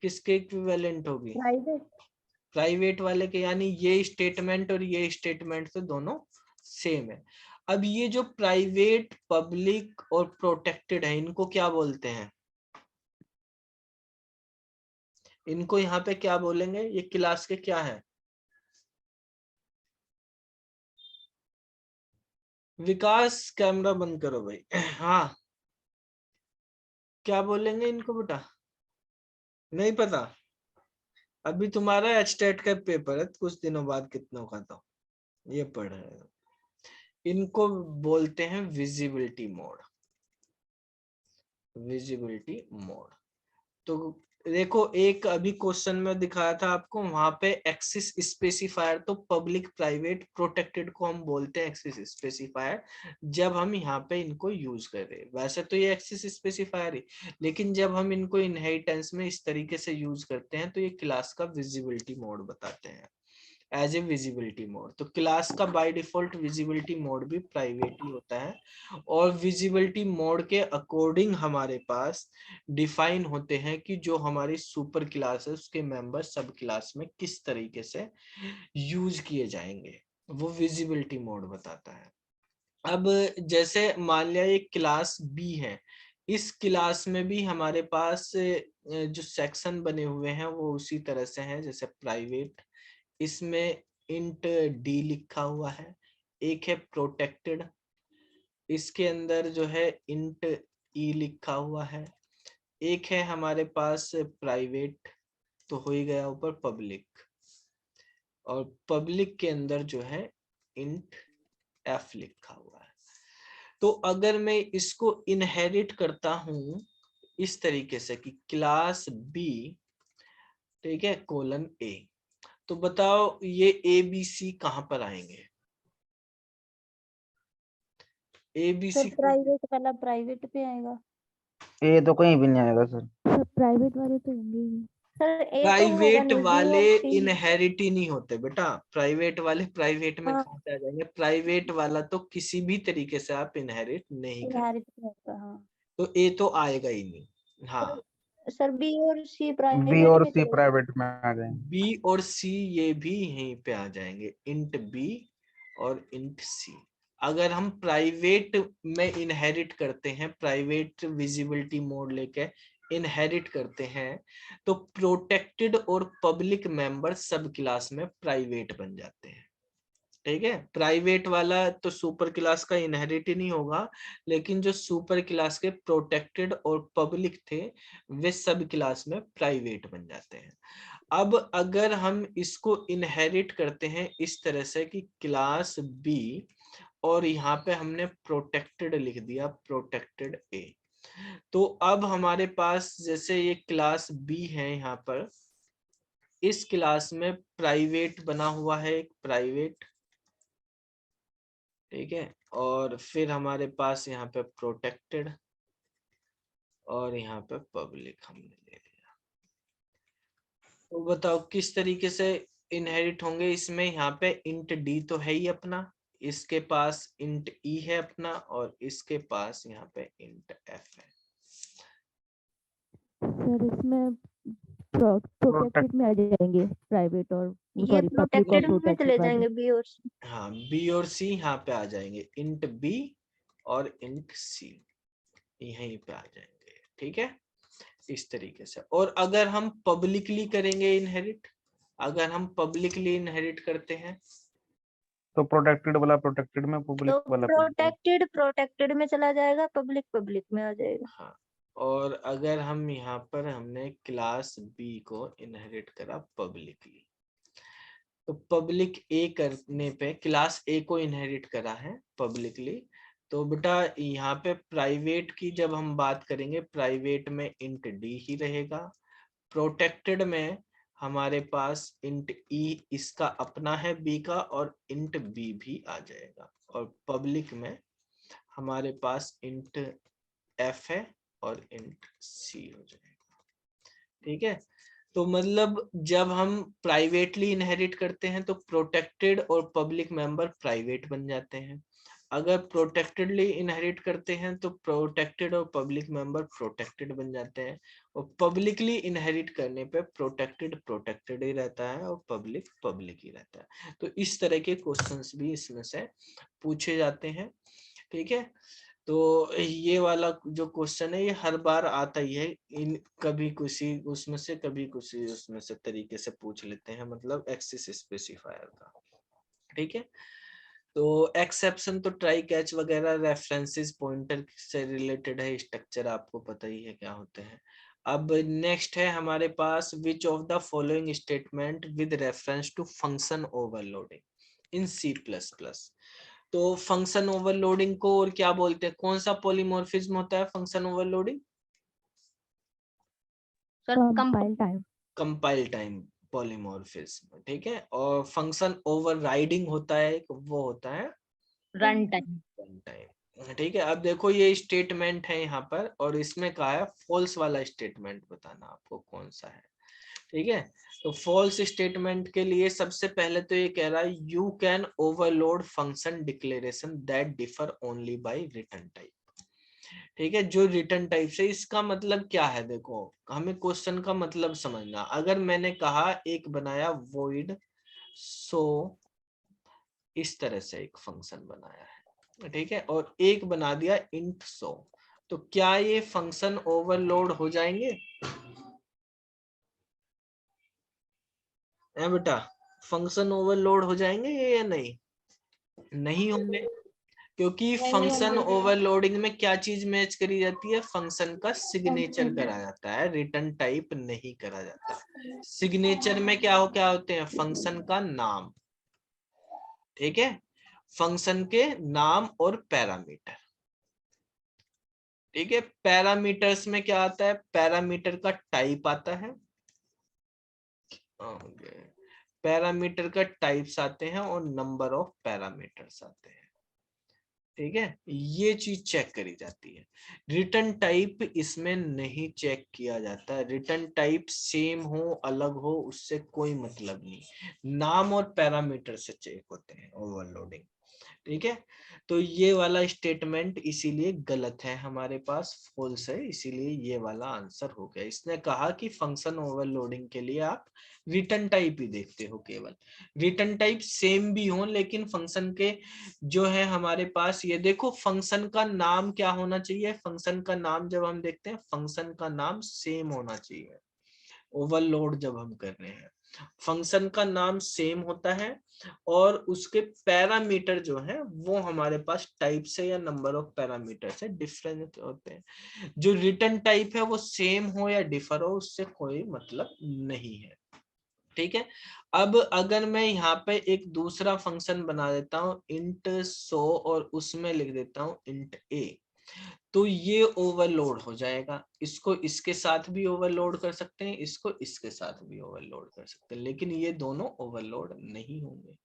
किसके इक्विवेलेंट होगी? प्राइवेट। प्राइवेट वाले के, यानी ये स्टेटमेंट और ये स्टेटमेंट तो दोनों सेम है। अब ये जो प्राइवेट, पब्लिक और प्रोटेक्टेड है, इनको क्या बोलते हैं? इनको यहाँ पे क्या बोलेंगे? ये क्लास के क्या है? विकास कैमरा बंद करो भाई। हाँ, क्या बोलेंगे इनको बेटा? नहीं पता? अभी तुम्हारा एचटेट का पेपर है कुछ दिनों बाद, कितनों का, तो ये पढ़ रहे हो। इनको बोलते हैं विजिबिलिटी मोड। Visibility mode. तो देखो, एक अभी क्वेश्चन में दिखाया था आपको, वहां पे एक्सिस स्पेसिफायर, तो पब्लिक, प्राइवेट, प्रोटेक्टेड को हम बोलते हैं एक्सिस स्पेसिफायर जब हम यहाँ पे इनको यूज कर रहे हैं। वैसे तो ये एक्सिस स्पेसिफायर है, लेकिन जब हम इनको इनहेरिटेंस में इस तरीके से यूज करते हैं तो ये क्लास का विजिबिलिटी मोड बताते हैं, एज ए विजिबिलिटी मोड। तो क्लास का बाय डिफॉल्ट विजिबिलिटी मोड भी प्राइवेट ही होता है, और विजिबिलिटी मोड के अकॉर्डिंग हमारे पास डिफाइन होते हैं कि जो हमारी सुपर क्लास है उसके मेंबर सब क्लास में किस तरीके से यूज किए जाएंगे, वो विजिबिलिटी मोड बताता है। अब जैसे मान लिया एक क्लास बी है, इस क्लास में भी हमारे पास जो सेक्शन बने हुए हैं वो उसी तरह से हैं, जैसे प्राइवेट, इसमें इंट डी लिखा हुआ है। एक है प्रोटेक्टेड, इसके अंदर जो है इंट ई लिखा हुआ है। एक है हमारे पास प्राइवेट, तो हो ही गया ऊपर पब्लिक, और पब्लिक के अंदर जो है इंट एफ लिखा हुआ है। तो अगर मैं इसको इनहेरिट करता हूं इस तरीके से कि क्लास बी, ठीक है, कोलन ए, तो बताओ ये ए बी सी कहां पर आएंगे? A B sir C private वाला प्राइवेट पे आएगा। ये तो कहीं भी नहीं आएगा सर। सर प्राइवेट वाले तो होंगे ही। सर ए तो होगा प्राइवेट नहीं, बी वाले और सी। इनहेरिट ही नहीं होते बेटा, प्राइवेट वाले प्राइवेट में हाँ, कहाँ से आ जाएंगे? प्राइवेट वाला तो किसी भी तरीके से आप इनहेरिट नहीं कर, इनहेरिट होगा। हाँ तो ए तो आएगा ही नहीं। हाँ, सर, बी और सी बी प्राइवेट और में सी चले प्राइवेट में आ जाएंगे। बी और सी ये भी यहीं पे आ जाएंगे, इंट बी और इंट सी। अगर हम प्राइवेट में इनहेरिट करते हैं, प्राइवेट विजिबिलिटी मोड लेके इनहेरिट करते हैं, तो प्रोटेक्टेड और पब्लिक मेंबर सब क्लास में प्राइवेट बन जाते हैं। ठीक है, प्राइवेट वाला तो सुपर क्लास का इनहेरिट ही नहीं होगा, लेकिन जो सुपर क्लास के प्रोटेक्टेड और पब्लिक थे वे सब क्लास में प्राइवेट बन जाते हैं। अब अगर हम इसको इनहेरिट करते हैं इस तरह से कि क्लास बी, और यहाँ पे हमने प्रोटेक्टेड लिख दिया, प्रोटेक्टेड ए, तो अब हमारे पास जैसे ये क्लास बी है, यहाँ पर इस क्लास में प्राइवेट बना हुआ है, एक प्राइवेट, ठीक है, और फिर हमारे पास यहाँ पे प्रोटेक्टेड और यहाँ पे पब्लिक हमने ले लिया। तो बताओ किस तरीके से इनहेरिट होंगे इसमें? यहाँ पे इंट डी तो है ही अपना, इसके पास इंट ई है अपना, और इसके पास यहाँ पे इंट एफ है। सर इसमें प्रोटेक्टेड में आ जाएंगे प्राइवेट और ये सॉरी पब्लिक और प्रोटेक्टेड में प्रोटेक्टेड चले वाले। जाएंगे बी और सी। हाँ, बी और सी यहाँ पे आ जाएंगे, इंट बी और इंट सी यहीं पे आ जाएंगे। ठीक है, इस तरीके से। और अगर हम पब्लिकली करेंगे इनहेरिट, अगर हम पब्लिकली इनहेरिट करते हैं तो प्रोटेक्टेड वाला प्रोटेक्टेड में, तो पब्लिक वाला पब्लिक में। प्रोटेक्टेड में चला जाएगा, पब्लिक पब्लिक में आ जाएगा। हाँ, और अगर हम यहाँ पर हमने क्लास बी को इनहेरिट करा पब्लिकली, तो पब्लिक ए करने पे क्लास ए को इनहेरिट करा है पब्लिकली, तो बेटा यहाँ पे प्राइवेट की जब हम बात करेंगे, प्राइवेट में इंट डी ही रहेगा, प्रोटेक्टेड में हमारे पास इंट ई इसका अपना है बी का, और इंट बी भी आ जाएगा, और पब्लिक में हमारे पास इंट एफ है और इंट सी हो जाएगा। ठीक है, तो मतलब जब हम प्राइवेटली इनहेरिट करते हैं तो प्रोटेक्टेड और पब्लिक मेंबर प्राइवेट बन जाते हैं, अगर प्रोटेक्टेडली इनहेरिट करते हैं तो प्रोटेक्टेड और पब्लिक मेंबर प्रोटेक्टेड बन जाते हैं, और पब्लिकली इनहेरिट करने पे प्रोटेक्टेड प्रोटेक्टेड ही रहता है और पब्लिक पब्लिक ही रहता है। तो इस तरह के क्वेश्चंस भी इसमें से पूछे जाते हैं। ठीक है, तो ये वाला जो क्वेश्चन है ये हर बार आता ही है, इन कभी किसी उसमें से कभी किसी उसमें से तरीके से पूछ लेते हैं, मतलब एक्सिस स्पेसिफायर का। ठीक है, तो एक्सेप्शन तो ट्राई कैच वगैरह रेफरेंसेस पॉइंटर से रिलेटेड है, स्ट्रक्चर आपको पता ही है क्या होते हैं। अब नेक्स्ट है हमारे पास which of the following statement with reference to function overloading in C++। तो फंक्शन ओवरलोडिंग को और क्या बोलते हैं, कौन सा पॉलीमॉर्फिज्म होता है function overloading? Sir compile time. Compile time polymorphism. ठीक है, और फंक्शन ओवरराइडिंग होता है एक, वो होता है रन टाइम। Run time. ठीक है, अब देखो ये स्टेटमेंट है यहाँ पर, और इसमें कहा है फॉल्स वाला स्टेटमेंट बताना आपको कौन सा है। ठीक है, तो फॉल्स स्टेटमेंट के लिए सबसे पहले तो ये कह रहा है you can overload function declaration that differ only by return type. ठीक है, जो रिटर्न टाइप से, इसका मतलब क्या है, देखो हमें क्वेश्चन का मतलब समझना। अगर मैंने कहा एक बनाया void सो इस तरह से एक फंक्शन बनाया है, ठीक है, और एक बना दिया int सो, तो क्या ये फंक्शन ओवरलोड हो जाएंगे? है बेटा, फंक्शन ओवरलोड हो जाएंगे ये या नहीं? नहीं होंगे, क्योंकि फंक्शन ओवरलोडिंग में क्या चीज मैच करी जाती है, फंक्शन का सिग्नेचर करा जाता है, रिटर्न टाइप नहीं करा जाता। सिग्नेचर में क्या होते हैं, फंक्शन का नाम, ठीक है, फंक्शन के नाम और पैरामीटर, ठीक है। पैरामीटर्स में क्या आता है, पैरामीटर का टाइप आता है, पैरामीटर का टाइप्स आते हैं और नंबर ऑफ पैरामीटर्स आते हैं, ठीक है। ये चीज चेक करी जाती है। रिटर्न टाइप इसमें नहीं चेक किया जाता, रिटर्न टाइप सेम हो अलग हो उससे कोई मतलब नहीं, नाम और पैरामीटर से चेक होते हैं ओवरलोडिंग, ठीक है। तो ये वाला स्टेटमेंट इसीलिए गलत है, हमारे पास फॉल्स है, इसीलिए ये वाला आंसर हो गया। इसने कहा कि फंक्शन ओवरलोडिंग के लिए आप रिटर्न टाइप ही देखते हो, केवल रिटर्न टाइप सेम भी हो, लेकिन फंक्शन के जो है हमारे पास, ये देखो फंक्शन का नाम क्या होना चाहिए, फंक्शन का नाम जब हम देखते हैं फंक्शन का नाम सेम होना चाहिए। ओवरलोड जब हम कर रहे हैं फंक्शन का नाम सेम होता है और उसके पैरामीटर जो है वो हमारे पास टाइप से या नंबर ऑफ पैरामीटर से डिफरेंट होते हैं। जो रिटर्न टाइप है वो सेम हो या डिफर हो उससे कोई मतलब नहीं है, ठीक है। अब अगर मैं यहाँ पे एक दूसरा फंक्शन बना देता हूँ int सो और उसमें लिख देता हूँ int a, तो ये ओवरलोड हो जाएगा। इसको इसके साथ भी ओवरलोड कर सकते हैं, इसको इसके साथ भी ओवरलोड कर सकते हैं, लेकिन ये दोनों ओवरलोड नहीं होंगे,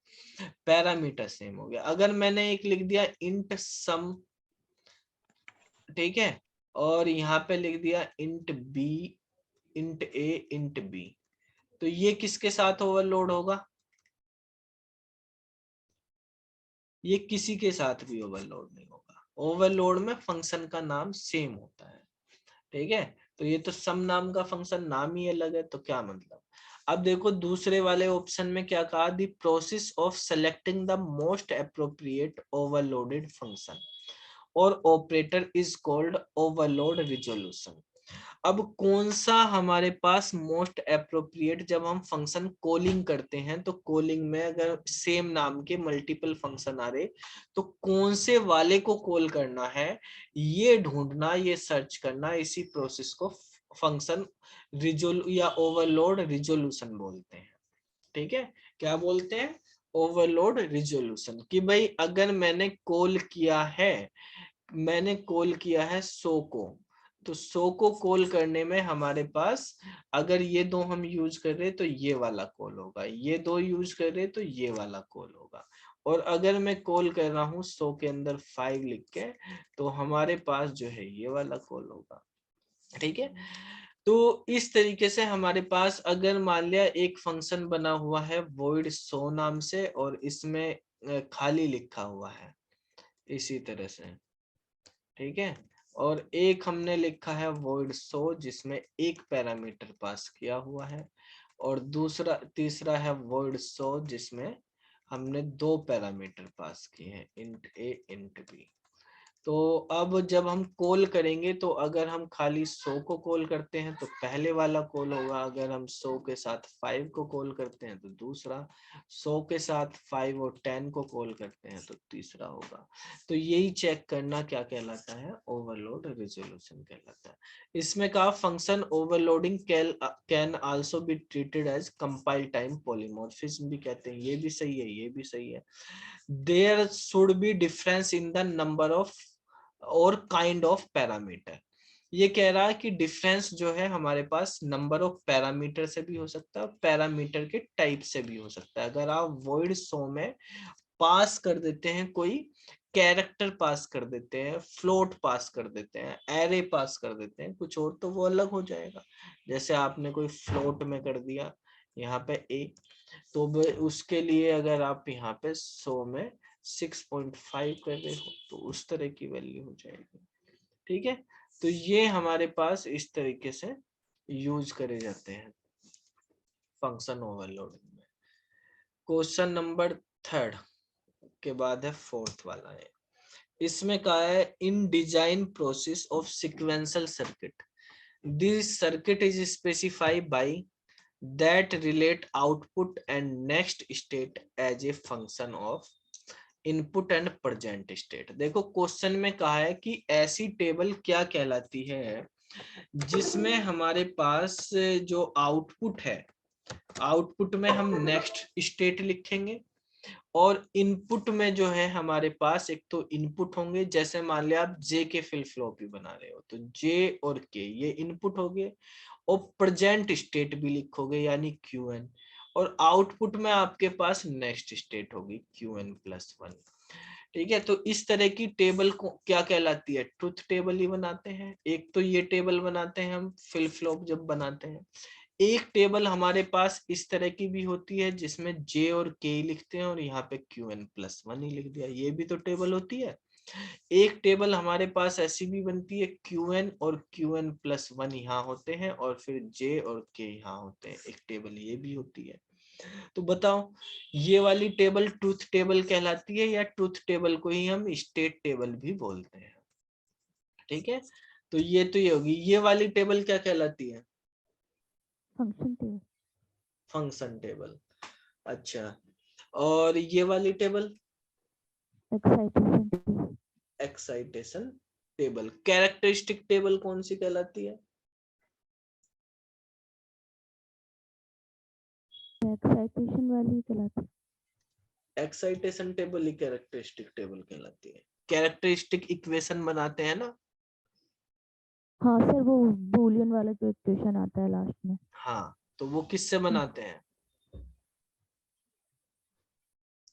पैरामीटर सेम हो गया। अगर मैंने एक लिख दिया int सम, ठीक है, और यहाँ पे लिख दिया int b, int a, int b, तो ये किसके साथ ओवरलोड होगा, ये किसी के साथ भी ओवरलोड नहीं होगा। ओवरलोड में फंक्शन का नाम सेम होता है, ठीक है। तो ये तो सम नाम का फंक्शन नाम ही अलग है, तो क्या मतलब। अब देखो दूसरे वाले ऑप्शन में क्या कहा, the process of selecting the most appropriate overloaded function और operator is called overload resolution. अब कौन सा हमारे पास मोस्ट अप्रोप्रिएट, जब हम फंक्शन कॉलिंग करते हैं तो कॉलिंग में अगर सेम नाम के मल्टीपल फंक्शन आ रहे तो कौन से वाले को कॉल करना है, ये ढूंढना, ये सर्च करना, इसी प्रोसेस को फंक्शन रिजोल्व या ओवरलोड रिजोल्यूशन बोलते हैं, ठीक है। क्या बोलते हैं, ओवरलोड रिजोल्यूशन। कि भाई अगर मैंने कॉल किया है, मैंने कॉल किया है सो को, तो सो को कॉल करने में हमारे पास अगर ये दो हम यूज कर रहे तो ये वाला कॉल होगा, ये दो यूज कर रहे तो ये वाला कॉल होगा, और अगर मैं कॉल कर रहा हूँ सो के अंदर 5 लिख के तो हमारे पास जो है ये वाला कॉल होगा, ठीक है। तो इस तरीके से हमारे पास अगर मान लिया एक फंक्शन बना हुआ है void show नाम से और इसमें खाली लिखा हुआ है इसी तरह से, ठीक है, और एक हमने लिखा है void show जिसमें एक पैरामीटर पास किया हुआ है, और दूसरा तीसरा है void show जिसमें हमने दो पैरामीटर पास किए हैं int a int b। तो अब जब हम कॉल करेंगे तो अगर हम खाली 100 को कॉल करते हैं तो पहले वाला कॉल होगा, अगर हम 100 के साथ 5 को कॉल करते हैं तो दूसरा, 100 के साथ 5 और 10 को कॉल करते हैं तो तीसरा होगा। तो यही चेक करना क्या कहलाता है, ओवरलोड रिजोल्यूशन कहलाता है। इसमें कहा function overloading can also be treated as compile time polymorphism भी कहते हैं, ये भी सही है, ये भी सही है। There should be difference in the number of और काइंड ऑफ पैरामीटर। ये कह रहा है कि डिफरेंस जो है हमारे पास नंबर ऑफ पैरामीटर से भी हो सकता है, पैरामीटर के टाइप से भी हो सकता है। अगर आप void show में पास कर देते हैं, कोई कैरेक्टर पास कर देते हैं, फ्लोट पास कर देते हैं, एरे पास कर देते हैं, कुछ और, तो वो अलग हो जाएगा। जैसे आपने कोई फ्लोट में कर दिया यहाँ पे a, तो उसके लिए अगर आप यहाँ पे 100 में 6.5 कर रहे हो तो उस तरह की वैल्यू हो जाएगी, ठीक है। तो ये हमारे पास इस तरीके से यूज करे जाते हैं फंक्शन ओवरलोडिंग में। क्वेश्चन नंबर 3 के बाद है 4th वाला है। इसमें कहा है in design process of sequential circuit this circuit is specified by that relate output and next state as a function of input and present state. देखो क्वेश्चन में कहा है कि ऐसी टेबल क्या कहलाती है जिसमें हमारे पास जो आउटपुट है, आउटपुट में हम नेक्स्ट स्टेट लिखेंगे और इनपुट में जो है हमारे पास एक तो इनपुट होंगे, जैसे मान लिया आप जे के फ्लिप फ्लॉप ही बना रहे हो तो जे और के ये इनपुट हो गए, और प्रेजेंट स्टेट भी लिखोगे यानी क्यू एन, और आउटपुट में आपके पास नेक्स्ट स्टेट होगी क्यू एन प्लस वन। ठीक है, तो इस तरह की टेबल को क्या कहलाती है, ट्रुथ टेबल ही बनाते हैं। एक तो ये टेबल बनाते हैं हम फ्लिप फ्लॉप जब बनाते हैं। एक टेबल हमारे पास इस तरह की भी होती है जिसमें जे और के लिखते हैं और यहाँ पे क्यू एन प्लस वन ही लिख दिया, ये भी तो टेबल होती है। एक टेबल हमारे पास ऐसी भी बनती है क्यू एन और क्यू एन प्लस वन यहाँ होते हैं और फिर जे और के यहाँ होते हैं, एक टेबल ये भी होती है। तो बताओ ये वाली टेबल ट्रुथ टेबल कहलाती है या ट्रुथ टेबल को ही हम स्टेट टेबल भी बोलते हैं। ठीक है, तो ये होगी। ये वाली टेबल क्या कहलाती है, फंक्शन टेबल। Function table. अच्छा, और ये वाली table excitation table. Excitation table. Characteristic table कौन सी कहलाती है, एक्साइटेशन वाली कहलाती है। एक्साइटेशन टेबल ही कैरेक्टरिस्टिक टेबल कहलाती है। कैरेक्टरिस्टिक इक्वेशन बनाते हैं ना, हाँ सर, वो बूलियन वाला जो इक्वेशन आता है लास्ट में। हाँ, तो वो किससे बनाते हैं,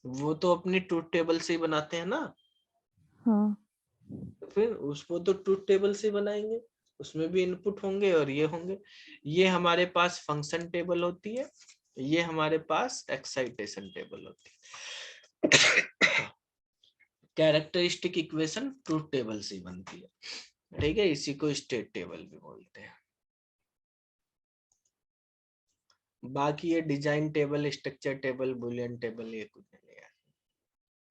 वो तो अपनी ट्रुथ टेबल से ही बनाते हैं ना। हाँ। फिर उसको तो ट्रुथ टेबल से बनाएंगे, उसमें भी इनपुट होंगे और ये होंगे। ये हमारे पास फंक्शन टेबल होती है, ये हमारे पास एक्साइटेशन टेबल होती है। कैरेक्टरिस्टिक इक्वेशन ट्रुथ टेबल से बनती है। ठीक है, इसी को स्टेट टेबल भी बोलते हैं। बाकी ये design table, structure table, Boolean table ये कुछ नहीं है,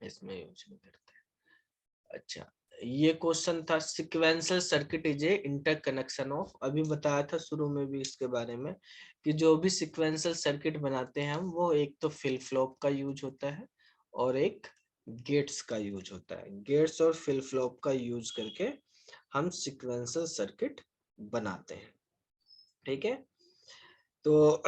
इसमें यूज नहीं करते। अच्छा, ये क्वेश्चन था sequential circuit is a interconnection of, अभी बताया था शुरू में भी इसके बारे में कि जो भी सिक्वेंशियल सर्किट बनाते हैं हम, वो एक तो फ्लिप फ्लॉप का यूज होता है और एक गेट्स का यूज होता है। गेट्स और फ्लिप फ्लॉप का यूज करके हम सिक्वेंशियल सर्किट बनाते हैं। ठीक है, तो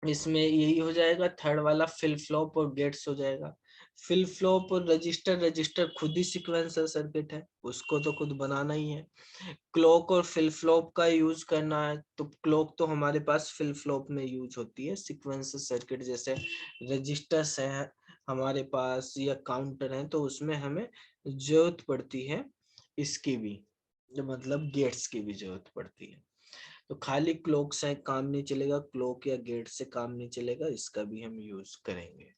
इसमें यही हो जाएगा, थर्ड वाला फ्लिप फ्लॉप और गेट्स हो जाएगा। फ्लिप फ्लॉप और रजिस्टर, रजिस्टर खुद ही सीक्वेंसर सर्किट है, उसको तो खुद बनाना ही है। क्लॉक और फ्लिप फ्लॉप का यूज करना है, तो क्लॉक तो हमारे पास फ्लिप फ्लॉप में यूज होती है। सीक्वेंसर सर्किट जैसे रजिस्टर्स है हमारे पास या काउंटर है, तो उसमें हमें जरूरत पड़ती है इसकी भी, मतलब गेट्स की भी जरूरत पड़ती है। तो खाली क्लॉक से काम नहीं चलेगा, क्लॉक या गेट से काम नहीं चलेगा, इसका भी हम यूज करेंगे।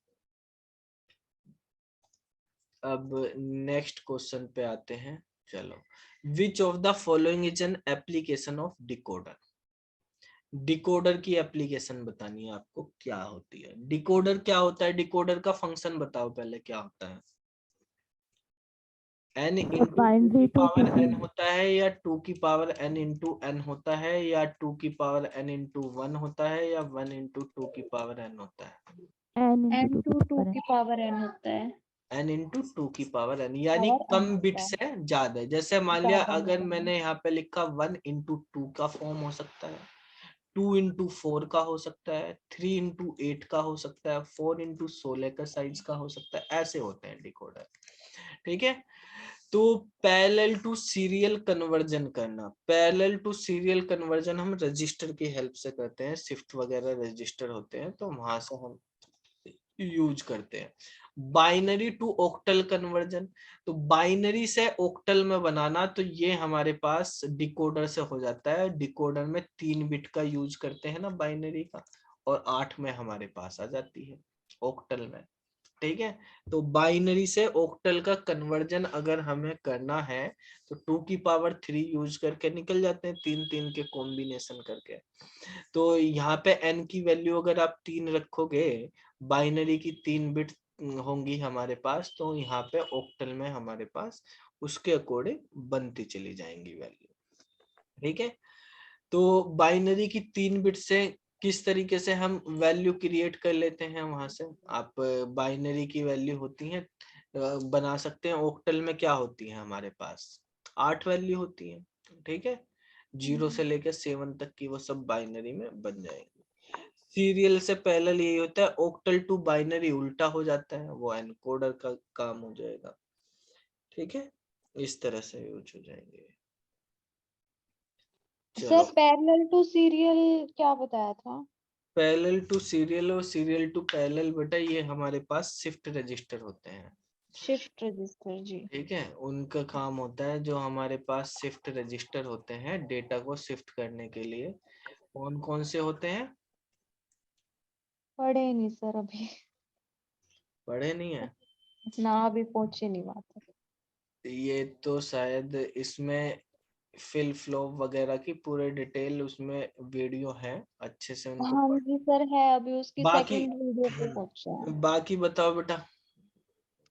अब नेक्स्ट क्वेश्चन पे आते हैं। चलो, विच of the following is an application of decoder. Decoder की एप्लीकेशन बतानी है आपको, क्या होती है डिकोडर, क्या होता है डिकोडर का फंक्शन बताओ पहले क्या होता है। n इंटू टू की पावर n होता है या 2 की पावर n इंटू n होता है या 2 की पावर n इंटू 1 होता है या 1 इंटू 2 की पावर n होता है। n टू 2 की पावर n होता है। n इंटू 2 की पावर n, यानी कम बिट से ज्यादा है। जैसे मान लिया अगर मैंने यहाँ पे लिखा 1 इंटू 2 का फॉर्म हो सकता है, 2 इंटू 4 का हो सकता है, 3 इंटू 8 का हो सकता है, 4 इंटू 16 का साइज का हो सकता है, ऐसे होते हैं डिकोडर। ठीक है, तो पैरेलल टू सीरियल कन्वर्जन करना, पैरेलल टू सीरियल कन्वर्जन हम रजिस्टर की हेल्प से करते हैं, शिफ्ट वगैरह रजिस्टर होते हैं तो वहां से हम यूज करते हैं। बाइनरी टू ऑक्टल कन्वर्जन, तो बाइनरी से ऑक्टल में बनाना, तो ये हमारे पास डिकोडर से हो जाता है। डिकोडर में 3 बिट का यूज करते हैं ना बाइनरी का, और 8 में हमारे पास आ जाती है ऑक्टल में। ठीक है, तो बाइनरी से ऑक्टल का कन्वर्जन अगर हमें करना है तो 2 की पावर 3 यूज करके निकल जाते हैं, 3 के कॉम्बिनेशन करके। तो यहाँ पे n की वैल्यू अगर आप 3 रखोगे, बाइनरी की 3 बिट होंगी हमारे पास, तो यहाँ पे ऑक्टल में हमारे पास उसके अकॉर्डिंग बनती चली जाएंगी वैल्यू। ठीक है, तो बाइनरी की 3 बिट से किस तरीके से हम वैल्यू क्रिएट कर लेते हैं वहां से। आप बाइनरी की वैल्यू होती है बना सकते हैं। ऑक्टल में क्या होती है हमारे पास 8 वैल्यू होती है, ठीक है, 0 से लेकर 7 तक की वो सब बाइनरी में बन जाएंगे। सीरियल से पैरेलल यही होता है, ऑक्टल टू बाइनरी उल्टा हो जाता है, वो एनकोडर का काम हो जाएगा, ठीक है, इस तरह से यूज हो जाएंगे। सर चलो, पैरेलल टू सीरियल क्या बताया था? पैरेलल टू सीरियल और सीरियल टू पैरेलल बेटा ये हमारे पास शिफ्ट रजिस्टर होते हैं, शिफ्ट रजिस्टर जी। ठीक है। उनका काम होता है, जो हमारे पास शिफ्ट रजिस्टर होते हैं डेटा को शिफ्ट करने के लिए, कौन कौन से होते हैं? पढ़े नहीं सर अभी। पढ़े नहीं है? ना अभी पहुंचे नहीं वहां तक। ये तो शायद इसमें फिल फ्लो वगैरह की पूरे डिटेल उसमें वीडियो है, अच्छे से उनको हाँ पढ़। जी सर है, अभी उसकी बाकी सेकंड वीडियो पे पहुंचे हैं। बाकी बताओ बेटा।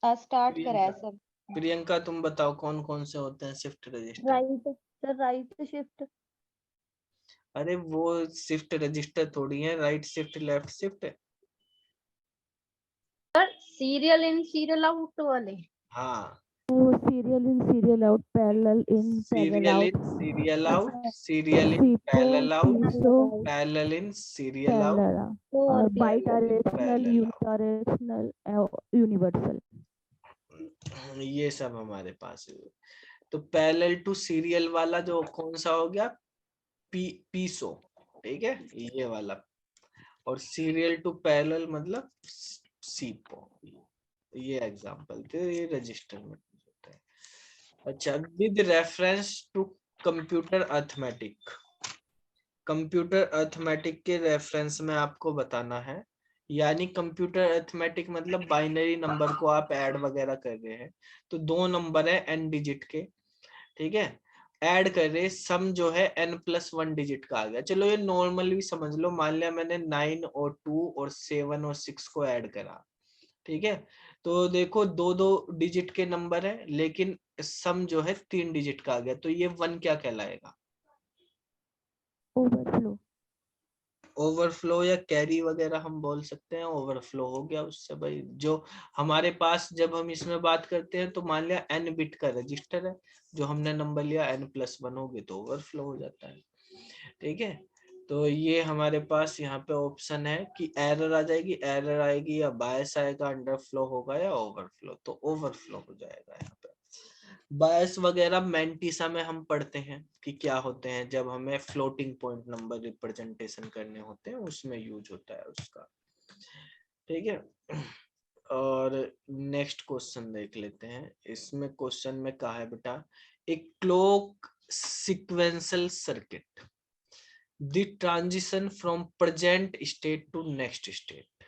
स्टार्ट करा है प्रियंका, सर। प्रियंका तुम बताओ कौन कौन से होते हैं shift register? Right sir, right shift. अरे वो शिफ्ट रजिस्टर थोड़ी है, राइट शिफ्ट लेफ्ट शिफ्ट है। सीरियल इन सीरियल आउट वाले। हाँ, वो serial in serial out, parallel in parallel serial out, in serial out, serial in SIPO parallel out, SISO parallel in serial out, parallel, और bi parallel in directional, parallel unidirectional, universal. Out, ये सब हमारे पास है। तो parallel to serial वाला जो कौन सा हो गया, पीसो, ठीक है, ये वाला। और सीरियल टू पैरेलल मतलब सीपो, ये एग्जांपल थे, ये रजिस्टर में होता है। अच्छा, with reference to computer arithmetic, computer arithmetic के रेफरेंस में आपको बताना है, यानी कंप्यूटर अर्थमेटिक मतलब बाइनरी नंबर को आप ऐड वगैरह कर रहे हैं, तो 2 नंबर है n डिजिट के, ठीक है, ऐड कर रहे, सम जो है n+1 डिजिट का आ गया। चलो ये नॉर्मली भी समझ लो, मान लिया मैंने 9 और 2 और 7 और 6 को ऐड करा, ठीक है, तो देखो 2-2 डिजिट के नंबर है, लेकिन सम जो है 3 डिजिट का आ गया, तो ये 1 क्या कहलाएगा? ओवरफ्लो। ओवरफ्लो या कैरी वगैरह हम बोल सकते हैं, ओवरफ्लो हो गया उससे भाई। जो हमारे पास जब हम इसमें बात करते हैं तो मान लिया n बिट का रजिस्टर है, जो हमने नंबर लिया n+1 हो गए तो ओवरफ्लो हो जाता है, ठीक है। तो ये हमारे पास यहाँ पे ऑप्शन है कि एरर आ जाएगी, एरर आएगी या बायस आएगा, अंडरफ्लो होगा या ओवरफ्लो, तो ओवरफ्लो हो जाएगा यहाँ पे। बायस वगैरह मेंटिसा में हम पढ़ते हैं कि क्या होते हैं, जब हमें फ्लोटिंग पॉइंट नंबर रिप्रेजेंटेशन करने होते हैं उसमें यूज होता है उसका, ठीक है। और नेक्स्ट क्वेश्चन देख लेते हैं। इसमें क्वेश्चन में कहा है बेटा, एक clock sequential circuit, the transition from present state to next state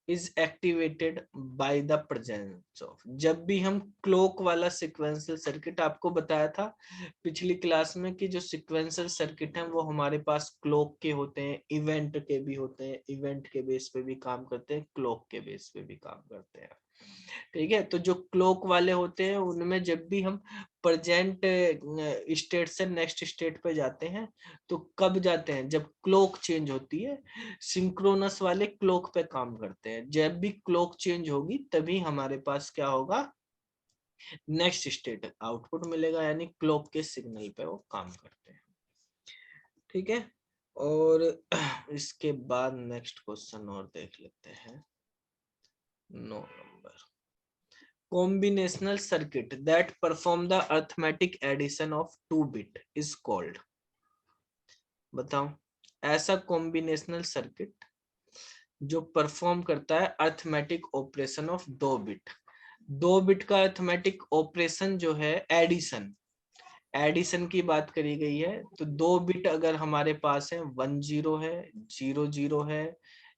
is activated by the presence of। जब भी हम क्लॉक वाला सीक्वेंशियल सर्किट, आपको बताया था पिछली क्लास में कि जो सीक्वेंशियल सर्किट है वो हमारे पास क्लॉक के होते हैं, इवेंट के भी होते हैं, इवेंट के बेस पे भी काम करते हैं, क्लॉक के बेस पे भी काम करते हैं, ठीक है। तो जो क्लॉक वाले होते हैं उनमें जब भी हम प्रेजेंट स्टेट से नेक्स्ट स्टेट पे जाते हैं, तो कब जाते हैं? जब क्लॉक चेंज होती है। सिंक्रोनस वाले क्लॉक पे काम करते हैं, जब भी क्लॉक चेंज होगी तभी हमारे पास क्या होगा, नेक्स्ट स्टेट आउटपुट मिलेगा, यानी क्लॉक के सिग्नल पे वो काम करते हैं, ठीक है। और इसके बाद नेक्स्ट क्वेश्चन और देख लेते हैं, 9 number. Combinational circuit that perform the arithmetic addition of 2 bit is called। बताओ, ऐसा कॉम्बिनेशनल सर्किट जो परफॉर्म करता है arithmetic operation of 2 bit, 2 bit का अर्थमेटिक ऑपरेशन जो है एडिशन, एडिशन की बात करी गई है। तो 2 बिट अगर हमारे पास है, 1 0 है, 0 0 है,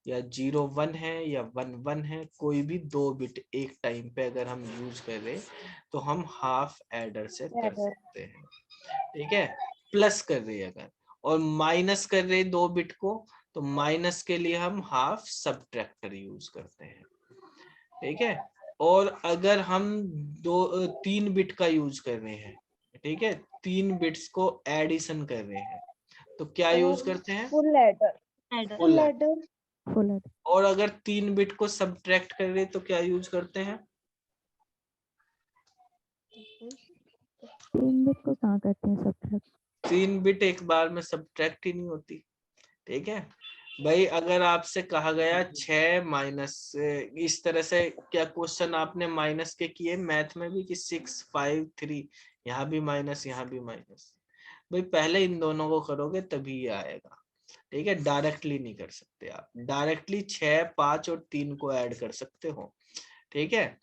या 0 1 है, या 1 1 है, कोई भी 2 बिट एक टाइम पे अगर हम यूज कर रहे तो हम हाफ एडर से कर सकते हैं, ठीक है। प्लस कर रहे हैं अगर, और माइनस कर रहे 2 बिट को, तो माइनस के लिए हम हाफ सब्ट्रैक्टर यूज करते हैं, ठीक है। और अगर हम 3 बिट का यूज कर रहे हैं, ठीक है, 3 बिट्स को एडिशन कर रहे हैं, तो क्या यूज करते हैं? Full adder. Full adder. Ladder. Full adder. और अगर 3 बिट को सब्ट्रैक्ट करें तो क्या यूज करते हैं? 3 बिट को कहाँ करते हैं सब्ट्रैक्ट? 3 बिट एक बार में सब्ट्रैक्ट ही नहीं होती। ठीक है भाई, अगर आपसे कहा गया 6 माइनस, इस तरह से क्या क्वेश्चन आपने माइनस के किए मैथ में भी कि 6 5 3, यहाँ भी माइनस यहाँ भी माइनस, भाई पहले इन दोनों को करोगे तभी ये आएगा। ठीक है, डायरेक्टली नहीं कर सकते आप। डायरेक्टली 6 5 और 3 को ऐड कर सकते हो। ठीक है,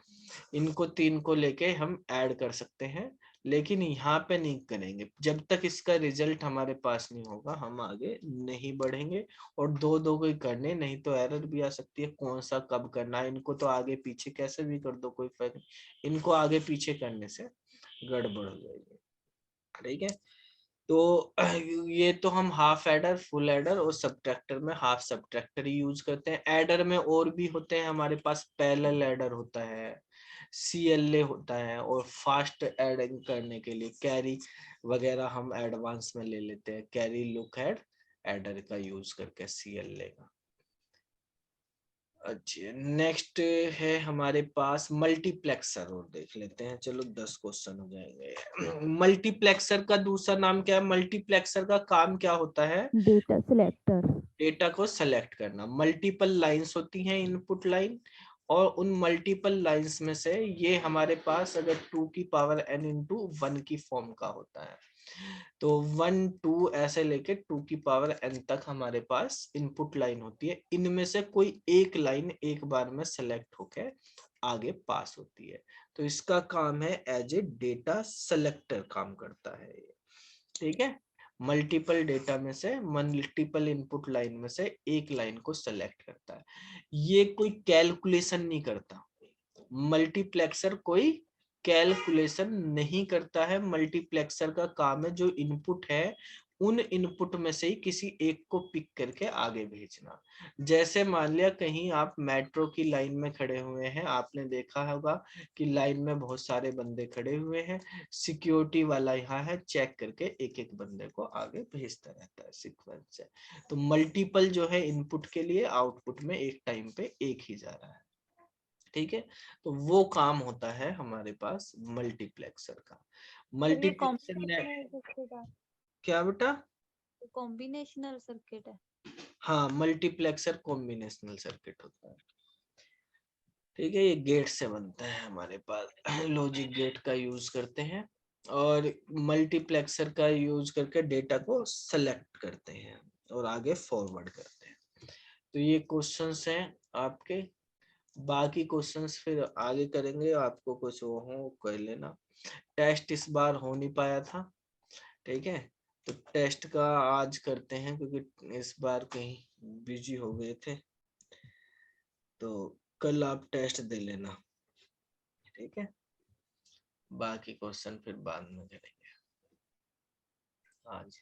इनको 3 को लेके हम ऐड कर सकते हैं, लेकिन यहाँ पे नहीं करेंगे। जब तक इसका रिजल्ट हमारे पास नहीं होगा हम आगे नहीं बढ़ेंगे। और दो दो को ही करने, नहीं तो एरर भी आ सकती है कौन सा कब करना है। इनको तो आगे पीछे कैसे भी कर दो कोई फर्क नहीं, इनको आगे पीछे करने से गड़बड़ हो जाएगी। ठीक है, तो ये तो हम हाफ एडर, फुल एडर और सब्ट्रैक्टर में हाफ सब्ट्रैक्टर ही यूज करते हैं। एडर में और भी होते हैं हमारे पास, पैरेलल एडर होता है, CLA होता है, और फास्ट एडिंग करने के लिए कैरी वगैरह हम एडवांस में ले लेते हैं। कैरी लुक एड एडर का यूज करके CLA का। अच्छा, नेक्स्ट है हमारे पास मल्टीप्लेक्सर, और देख लेते हैं। चलो 10 क्वेश्चन हो जाएंगे। मल्टीप्लेक्सर का दूसरा नाम क्या है? मल्टीप्लेक्सर का काम क्या होता है? Data selector. डेटा को सेलेक्ट करना। मल्टीपल लाइंस होती हैं, इनपुट लाइन, और उन मल्टीपल लाइंस में से ये हमारे पास अगर 2 की पावर n इंटू 1 की फॉर्म का होता है, तो 1 2 ऐसे लेके 2 की पावर n तक हमारे पास इनपुट लाइन होती है। इनमें से कोई एक लाइन एक बार में सेलेक्ट होके आगे पास होती है, तो इसका काम है एज ए डेटा सेलेक्टर काम करता है ये। ठीक है, मल्टीपल डेटा में से, मल्टीपल इनपुट लाइन में से एक लाइन को सेलेक्ट करता है। ये कोई कैलकुलेशन नहीं करता, मल्टीप्लेक्सर कोई कैलकुलेशन नहीं करता है। मल्टीप्लेक्सर का काम है जो इनपुट है उन इनपुट में से ही किसी एक को पिक करके आगे भेजना। जैसे मान लिया कहीं आप मेट्रो की लाइन में खड़े हुए हैं, आपने देखा होगा कि लाइन में बहुत सारे बंदे खड़े हुए हैं, सिक्योरिटी वाला यहाँ है, चेक करके एक एक बंदे को आगे भेजता रहता है सीक्वेंस से। तो मल्टीपल जो है इनपुट के लिए आउटपुट में एक टाइम पे एक ही जा रहा है। ठीक है, तो वो काम होता है हमारे पास मल्टीप्लेक्सर का। मल्टीप्लेक्सर क्या बेटा? कॉम्बिनेशनल सर्किट है। हाँ, मल्टीप्लेक्सर कॉम्बिनेशनल सर्किट होता है। ठीक है, ये गेट से बनता है हमारे पास, लॉजिक गेट का यूज करते हैं, और मल्टीप्लेक्सर का यूज करके डेटा को सेलेक्ट करते हैं और आगे फॉरवर्ड करते हैं। तो ये क्वेश्चंस हैं आपके। बाकी क्वेश्चंस फिर आगे करेंगे, आपको कुछ वो हो कर लेना। टेस्ट इस बार हो नहीं पाया था। ठीक है, तो टेस्ट का आज करते हैं, क्योंकि इस बार कहीं बिजी हो गए थे, तो कल आप टेस्ट दे लेना। ठीक है, बाकी क्वेश्चन फिर बाद में करेंगे आज।